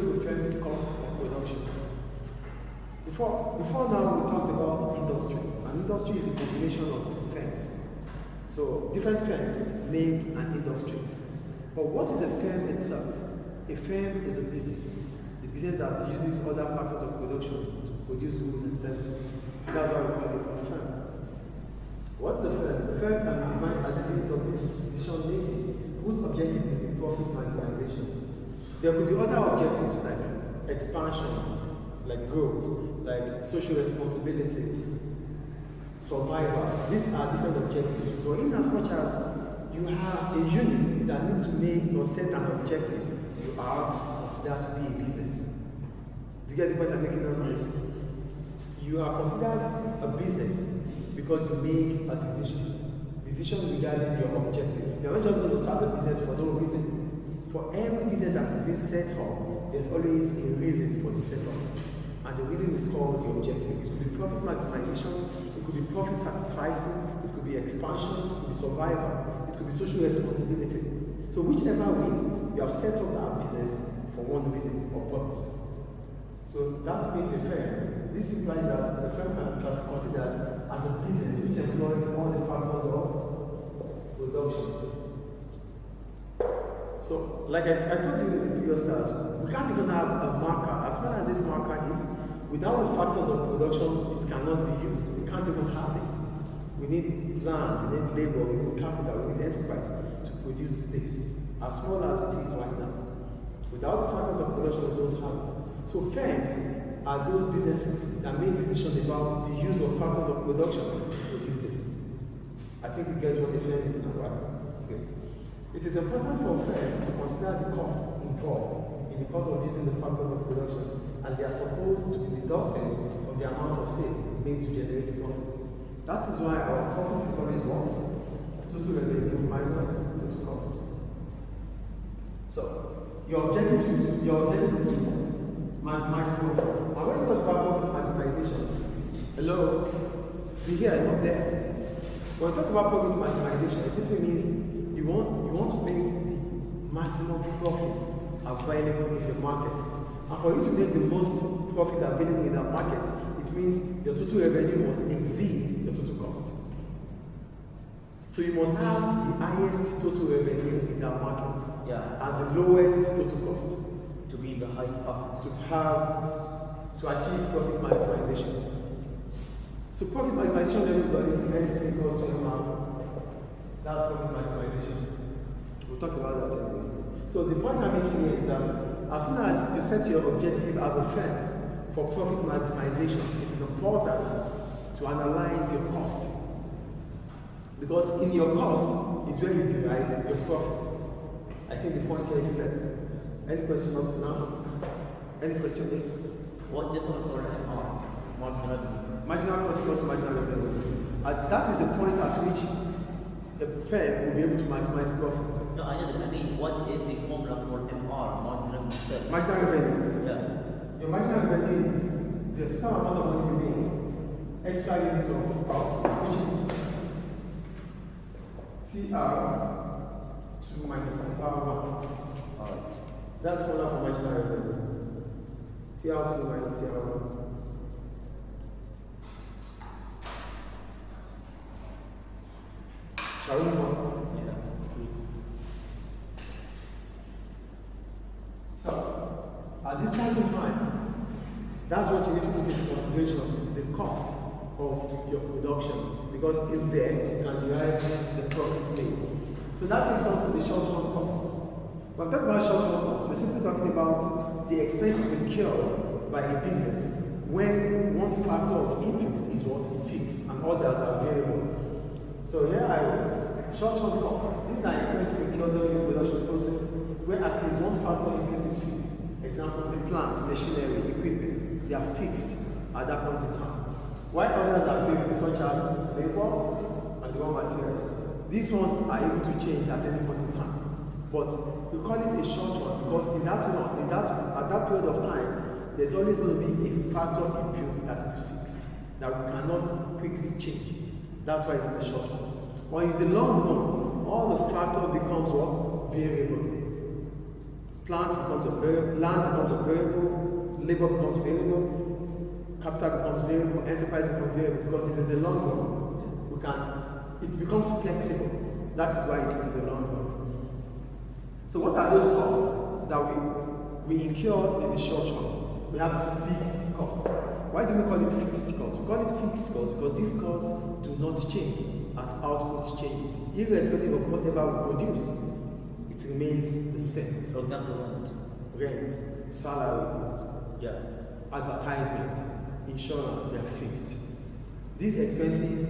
reduce the firm's cost of production. Before now, we talked about industry. An industry is a combination of firms. So different firms make an industry. But what is a firm itself? A firm is a business. The business that uses other factors of production to produce goods and services. That's why we call it a firm. What's a firm? A firm can be defined as a unit of decision making whose objective is profit maximization. There could be other objectives like expansion, like growth, like social responsibility, survival. These are different objectives. So in as much as you have a unit that needs to make or set an objective, you are considered to be a business. Do you get the point I'm making now? You are considered a business because you make a decision regarding your objective. You're not just going to start a business for no reason. For every business that is being set up, there's always a reason for the setup. And the reason is called the objective. It could be profit maximization, it could be profit satisficing, it could be expansion, it could be survival, it could be social responsibility. So whichever ways, you have set up that business for one reason or purpose. So that makes a firm. This implies that the firm can be considered as a business which employs all the factors of production. So, like I told you in the previous class, we can't even have a marker. As far as this marker is, without the factors of production, it cannot be used. We can't even have it. We need land, we need labor, we need capital, we need enterprise to produce this, as small as it is right now. Without the factors of production, we don't have it. So firms are those businesses that make decisions about the use of factors of production to produce this. I think you get what a firm is now, right? Great. It is important for a firm to consider the cost involved in the cost of using the factors of production, as they are supposed to be deducted from the amount of sales made to generate profit. That is why our profit is always what? Total revenue minus total cost. So, your objective is to maximize profit. And when you talk about profit maximization, hello? You hear, not there. When you talk about profit maximization, it simply means you want to make the maximum profit available in the market. And for you to make the most profit available in that market, it means your total revenue must exceed your total cost. So you must have the highest total revenue in that market, and the lowest total cost. To be the highest profit. To achieve profit maximization. So profit maximization level is MC equals to MR. That's profit maximization. We'll talk about that anyway. So the point I'm making here is that as soon as you set your objective as a firm for profit maximization, it is important to analyze your cost. Because in your cost is where you derive your profits. I think the point here is clear. Any question up to now? Any question, please? What difference for MR? Marginal revenue. Marginal cost equals to marginal revenue. That is the point at which a firm will be able to maximize profits. No, I mean, what is the formula for MR, marginal revenue? Marginal revenue. Yeah. Your marginal revenue is the total amount of money you make, extra unit of output, which is CR2 minus CR1. Alright. That's formula for marginal revenue. CR2 minus CR1. Shall we move on? Yeah. So, at this point in time, that's what you need to put into consideration, the cost of your production, because in there you can derive the profits made. So that takes us to the short-term costs. When we talk about short-term costs, we're simply talking about the expenses incurred by a business when one factor of input is what fixed and others are variable. So here I wrote short-term costs. These are expenses incurred during the production process where at least one factor input is fixed. Example, the plant, machinery, equipment, they are fixed at that point in time. While others are variable, such as labor and raw materials. These ones are able to change at any point in time. But we call it a short one because at that period of time, there's always going to be a factor input that is fixed, that we cannot quickly change. That's why it's in the short one. When it's the long run, all the factor becomes what? Variable. land becomes a variable, labor becomes variable, capital becomes variable, enterprise becomes variable, because it's in the long run. It becomes flexible. That is why it's in the long run. So what are those costs that we incur in the short run? We have the fixed cost. Why do we call it fixed cost? We call it fixed cost because these costs do not change as output changes. Irrespective of whatever we produce, it remains the same. For example, Rent, salary, advertisement, insurance, they are fixed. These expenses,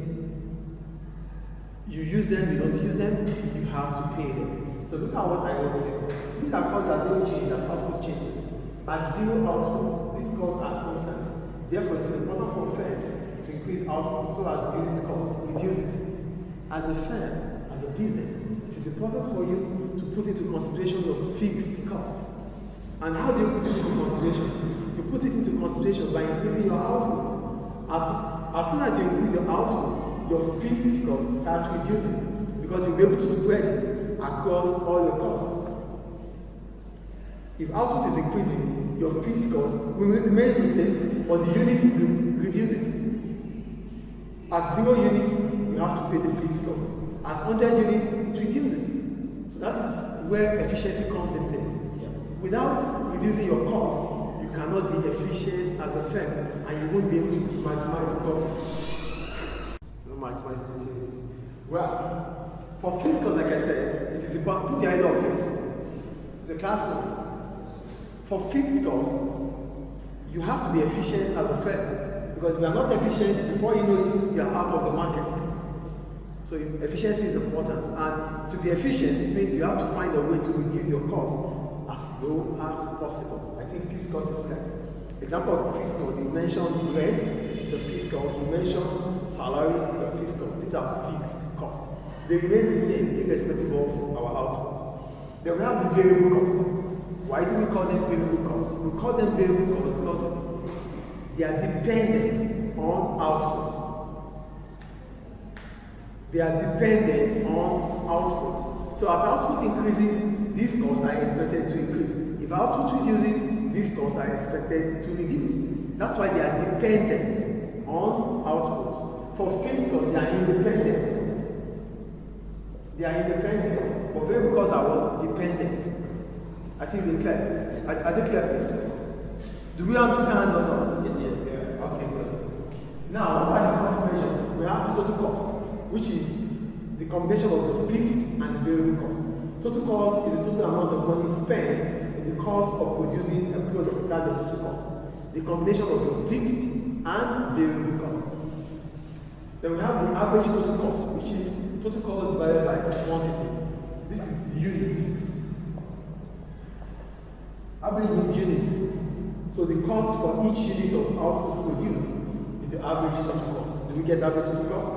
you use them, you don't use them, you have to pay them. So look at what I wrote here. These are costs that don't change as output changes. At zero output, these costs are constant. Therefore, it is important for firms to increase output so as unit cost reduces. As a firm, as a business, it is important for you to put into consideration your fixed cost. And how do you put it into consideration? You put it into consideration by increasing your output. As soon as you increase your output, your fixed costs start reducing because you'll be able to spread it across all your costs. If output is increasing, your fixed cost remains the same, but the unit reduces. At 0 units, you have to pay the fixed cost. At 100 units, it reduces. So that is where efficiency comes in place. Without reducing your costs, you cannot be efficient as a firm, and you won't be able to maximize profits. No maximize efficiency. Well, for fixed costs, like I said, it is important. Put the idea of this. It's a classroom. For fixed costs, you have to be efficient as a firm, because if you are not efficient, before you know it, you are out of the market. So efficiency is important, and to be efficient, it means you have to find a way to reduce your cost as low as possible. I think fixed cost is there. Example of fixed cost, you mentioned rent is a fixed cost, we mentioned salary is a fixed cost. These are fixed costs. They remain the same irrespective of our output. Then we have the variable cost. Why do we call them variable costs? We call them variable costs because they are dependent on output. They are dependent on output. So as output increases, these costs are expected to increase. If output reduces, these costs are expected to reduce. That's why they are dependent on output. For fixed costs, they are independent. They are independent, but variable costs are what? Dependent. I think we're clear. Are they clear, please? Do we understand or not? Yes. Okay, good. Now, what are the cost measures? We have total cost, which is the combination of the fixed and variable cost. Total cost is the total amount of money spent in the cost of producing a product. That's the total cost. The combination of the fixed and variable cost. Then we have the average total cost, which is total cost divided by quantity. This is the units. Average means units. So the cost for each unit of output produced is the average total cost. Do we get average total cost?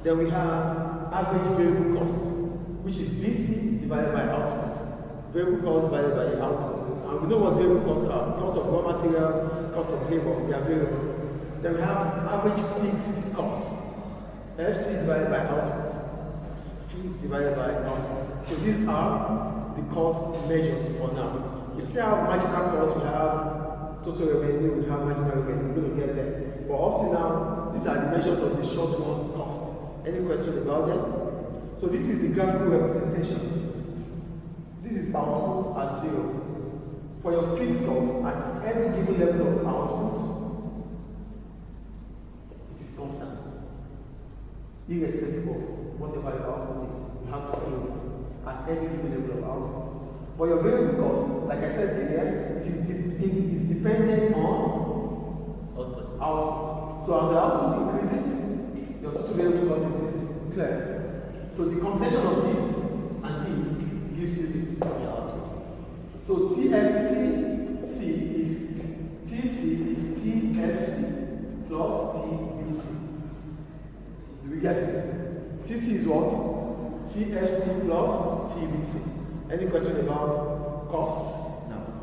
Then we have average variable cost, which is VC divided by output. Variable cost divided by the output. And we know what variable costs are. Cost of raw materials, cost of labor, they are variable. Then we have average fixed cost. FC divided by output. Fees divided by output. So these are the cost measures for now. We still have marginal cost, we have total revenue, we have marginal revenue, we're going to get there. But up to now, these are the measures of the short run cost. Any question about them? So this is the graphical representation. This is output at 0. For your fixed cost, at every given level of output, it is constant. Irrespective of whatever your output is, you have to pay it at every given level of output. For your variable cost, like I said earlier, it is dependent on output. So as the output increases, your total variable cost increases. Clear? So the combination of this and this gives you this. So TFC is TC is TFC plus TVC. Do we get it? TC is what? TFC plus TVC. Any question about cost?